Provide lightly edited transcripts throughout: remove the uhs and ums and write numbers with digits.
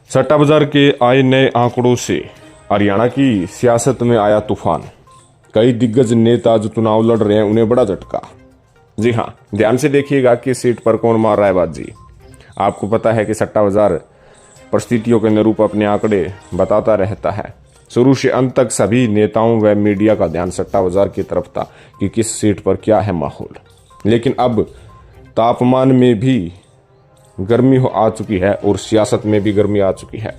सट्टा बाजार के आए नए आंकड़ों से हरियाणा की सियासत में आया तूफान। कई दिग्गज नेता जो चुनाव लड़ रहे हैं उन्हें बड़ा झटका। जी हाँ, ध्यान से देखिएगा कि सीट पर कौन मार रहा है बाजी। आपको पता है कि सट्टा बाजार परिस्थितियों के अनुरूप अपने आंकड़े बताता रहता है। शुरू से अंत तक सभी नेताओं व मीडिया का ध्यान सट्टा बाजार की तरफ था कि किस सीट पर क्या है माहौल। लेकिन अब तापमान में भी गर्मी आ चुकी है और सियासत में भी गर्मी आ चुकी है,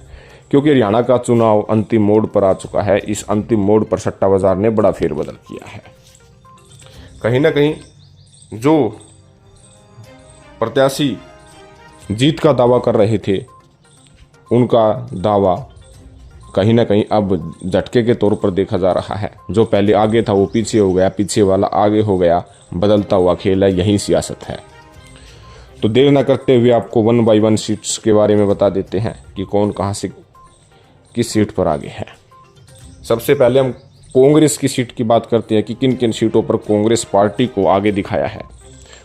क्योंकि हरियाणा का चुनाव अंतिम मोड़ पर आ चुका है। इस अंतिम मोड़ पर सट्टा बाजार ने बड़ा फेरबदल किया है। कहीं ना कहीं जो प्रत्याशी जीत का दावा कर रहे थे, उनका दावा कहीं ना कहीं अब झटके के तौर पर देखा जा रहा है। जो पहले आगे था वो पीछे हो गया, पीछे वाला आगे हो गया। बदलता हुआ खेल है, यही सियासत है। तो देर न करते हुए आपको 1 बाय 1 सीट्स के बारे में बता देते हैं कि कौन कहां से किस सीट पर आगे है। सबसे पहले हम कांग्रेस की सीट की बात करते हैं कि किन किन सीटों पर कांग्रेस पार्टी को आगे दिखाया है।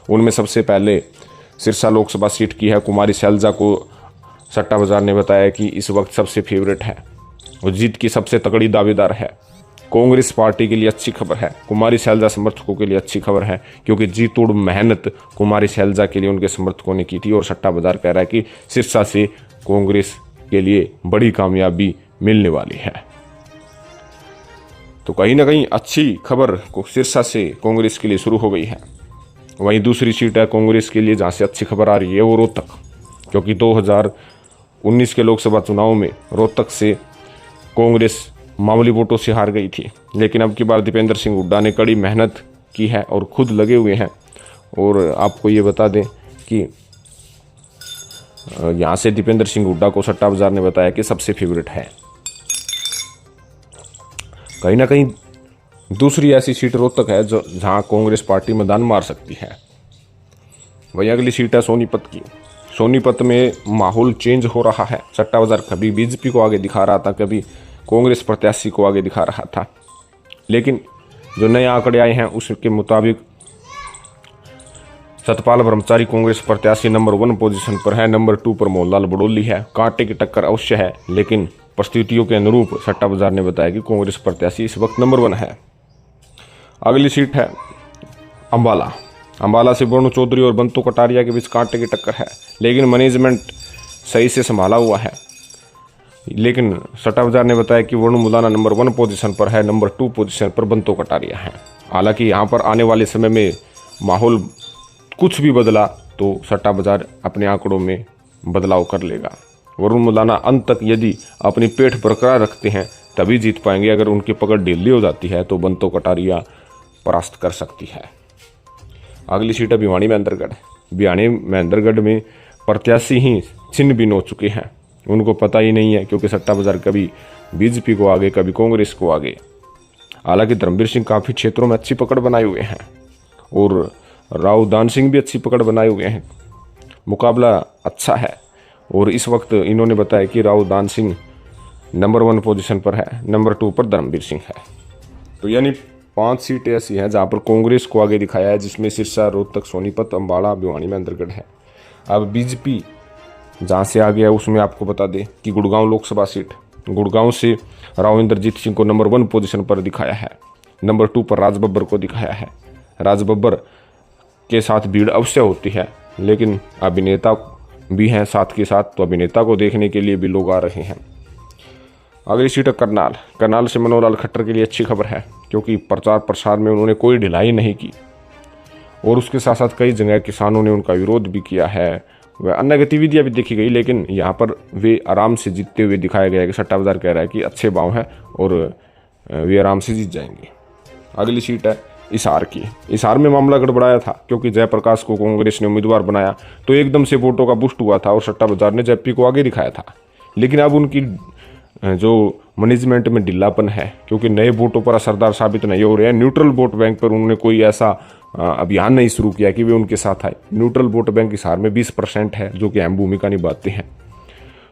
उनमें सबसे पहले सिरसा लोकसभा सीट की है। कुमारी शैलजा को सट्टा बाजार ने बताया कि इस वक्त सबसे फेवरेट है और जीत की सबसे तगड़ी दावेदार है। कांग्रेस पार्टी के लिए अच्छी खबर है, कुमारी शैलजा समर्थकों के लिए अच्छी खबर है, क्योंकि जी तोड़ मेहनत कुमारी शैलजा के लिए उनके समर्थकों ने की थी और सट्टा बाजार कह रहा है कि सिरसा से कांग्रेस के लिए बड़ी कामयाबी मिलने वाली है। तो कहीं ना कहीं अच्छी खबर सिरसा से कांग्रेस के लिए शुरू हो गई है। वहीं दूसरी सीट है कांग्रेस के लिए जहां से अच्छी खबर आ रही है वो रोहतक, क्योंकि 2019 के लोकसभा चुनाव में रोहतक से कांग्रेस मामूली वोटों से हार गई थी। लेकिन अब की बार दीपेंद्र सिंह हुड्डा ने कड़ी मेहनत की है और खुद लगे हुए हैं। और आपको ये बता दें कि यहाँ से दीपेंद्र सिंह हुड्डा को सट्टा बाजार ने बताया कि सबसे फेवरेट है। कहीं ना कहीं दूसरी ऐसी सीट रोहतक है जो जहाँ कांग्रेस पार्टी मैदान मार सकती है। वही अगली सीट है सोनीपत की। सोनीपत में माहौल चेंज हो रहा है। सट्टा बाजार कभी बीजेपी को आगे दिखा रहा था, कभी कांग्रेस प्रत्याशी को आगे दिखा रहा था। लेकिन जो नए आंकड़े आए हैं उसके मुताबिक सतपाल ब्रह्मचारी कांग्रेस प्रत्याशी नंबर 1 पोजीशन पर है। नंबर 2 पर मोहनलाल बड़ोली है। कांटे की टक्कर अवश्य है, लेकिन परिस्थितियों के अनुरूप सट्टा बाजार ने बताया कि कांग्रेस प्रत्याशी इस वक्त नंबर 1 है। अगली सीट है अंबाला। अंबाला से वरुण चौधरी और बंतो कटारिया के बीच कांटे की टक्कर है, लेकिन मैनेजमेंट सही से संभाला हुआ है। लेकिन सट्टा बाजार ने बताया कि वरुण मुलाना नंबर 1 पोजीशन पर है, नंबर 2 पोजीशन पर बंतो कटारिया है। हालांकि यहाँ पर आने वाले समय में माहौल कुछ भी बदला तो सट्टा बाजार अपने आंकड़ों में बदलाव कर लेगा। वरुण मुलाना अंत तक यदि अपनी पेठ बरकरार रखते हैं तभी जीत पाएंगे। अगर उनकी पकड़ ढीली हो जाती है तो बंतो कटारिया परास्त कर सकती है। अगली सीट है भिवानी महेंद्रगढ़। भिवानी महेंद्रगढ़ में प्रत्याशी ही छिन्न भिन्न हो चुके हैं। उनको पता ही नहीं है, क्योंकि सट्टा बाजार कभी बीजेपी को आगे कभी कांग्रेस को आगे। हालांकि धर्मवीर सिंह काफ़ी क्षेत्रों में अच्छी पकड़ बनाए हुए हैं और राव दान सिंह भी अच्छी पकड़ बनाए हुए हैं। मुकाबला अच्छा है और इस वक्त इन्होंने बताया कि राव दान सिंह नंबर 1 पोजीशन पर है, नंबर 2 पर धर्मवीर सिंह है। तो यानी 5 सीटें ऐसी हैं जहाँ पर कांग्रेस को आगे दिखाया है, जिसमें सिरसा, रोहतक, सोनीपत, अंबाला, भिवानी महेंद्रगढ़ है। अब बीजेपी जहाँ से आ गया उसमें आपको बता दें कि गुड़गांव लोकसभा सीट, गुड़गांव से राव इंद्रजीत सिंह को नंबर 1 पोजीशन पर दिखाया है। नंबर 2 पर राज बब्बर को दिखाया है। राज बब्बर के साथ भीड़ अवश्य होती है, लेकिन अभिनेता भी हैं साथ के साथ, तो अभिनेता को देखने के लिए भी लोग आ रहे हैं। अगली सीट है करनाल। करनाल से मनोहर लाल खट्टर के लिए अच्छी खबर है, क्योंकि प्रचार प्रसार में उन्होंने कोई ढिलाई नहीं की और उसके साथ साथ कई जगह किसानों ने उनका विरोध भी किया है। वह अन्य गतिविधियां भी देखी गई, लेकिन यहाँ पर वे आराम से जीतते हुए दिखाया गया कि सट्टा बाजार कह रहा है कि अच्छे भाव हैं और वे आराम से जीत जाएंगे। अगली सीट है हिसार की। हिसार में मामला गड़बड़ाया था, क्योंकि जयप्रकाश को कांग्रेस ने उम्मीदवार बनाया तो एकदम से वोटों का बुस्ट हुआ था और सट्टा बाजार ने जयपी को आगे दिखाया था। लेकिन अब उनकी जो मैनेजमेंट में ढिल्लापन है, क्योंकि नए वोटों पर असरदार साबित नहीं हो रहे हैं। न्यूट्रल वोट बैंक पर उन्होंने कोई ऐसा अभियान नहीं शुरू किया कि वे उनके साथ आए। न्यूट्रल वोट बैंक हिसार में 20% है, जो कि अहम भूमिका निभाते हैं।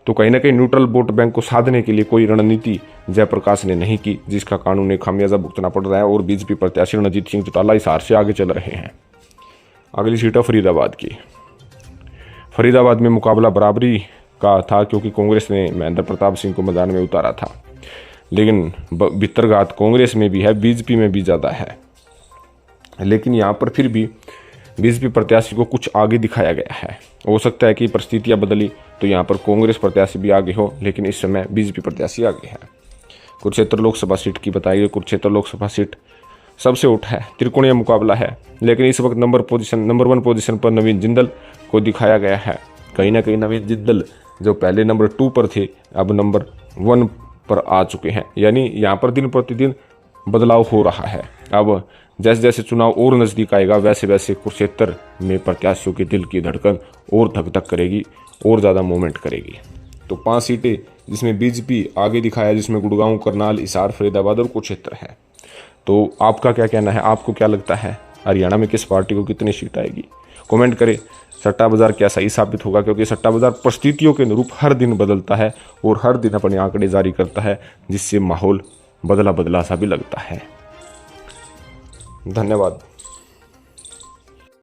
तो कहीं ना कहीं न्यूट्रल वोट बैंक को साधने के लिए कोई रणनीति जयप्रकाश ने नहीं की, जिसका कारण उन्हें खामियाजा भुगतना पड़ रहा है और बीजेपी प्रत्याशी रणजीत सिंह चौटाला हिसार से आगे चल रहे हैं। अगली सीट है फरीदाबाद की। फरीदाबाद में मुकाबला बराबरी का था, क्योंकि कांग्रेस ने महेंद्र प्रताप सिंह को मैदान में उतारा था। लेकिन भितरघात कांग्रेस में भी है, बीजेपी में भी ज़्यादा है। लेकिन यहाँ पर फिर भी बीजेपी प्रत्याशी को कुछ आगे दिखाया गया है। हो सकता है कि परिस्थितियाँ बदली तो यहाँ पर कांग्रेस प्रत्याशी भी आगे हो, लेकिन इस समय बीजेपी प्रत्याशी आगे है। कुरुक्षेत्र लोकसभा सीट की बताइए। कुरुक्षेत्र लोकसभा सीट सबसे उठ है, त्रिकोणीय मुकाबला है, लेकिन इस वक्त नंबर 1 पोजीशन पर नवीन जिंदल को दिखाया गया है। कहीं ना कहीं नवीन जिंदल जो पहले नंबर 2 पर थे, अब नंबर 1 पर आ चुके हैं। यानी यहाँ पर दिन प्रतिदिन बदलाव हो रहा है। अब जैसे जैसे चुनाव और नज़दीक आएगा, वैसे वैसे कुरुक्षेत्र में प्रत्याशियों के दिल की धड़कन और धक धक करेगी और ज़्यादा मूवमेंट करेगी। तो 5 सीटें जिसमें बीजेपी आगे दिखाया, जिसमें गुड़गांव, करनाल, हिसार, फरीदाबाद और कुरुक्षेत्र है। तो आपका क्या कहना है? आपको क्या लगता है हरियाणा में किस पार्टी को कितनी सीट आएगी? कमेंट करें। सट्टा बाजार क्या सही साबित होगा? क्योंकि सट्टा बाजार परिस्थितियों के अनुरूप हर दिन बदलता है और हर दिन अपने आंकड़े जारी करता है, जिससे माहौल बदला बदला सा भी लगता है। धन्यवाद।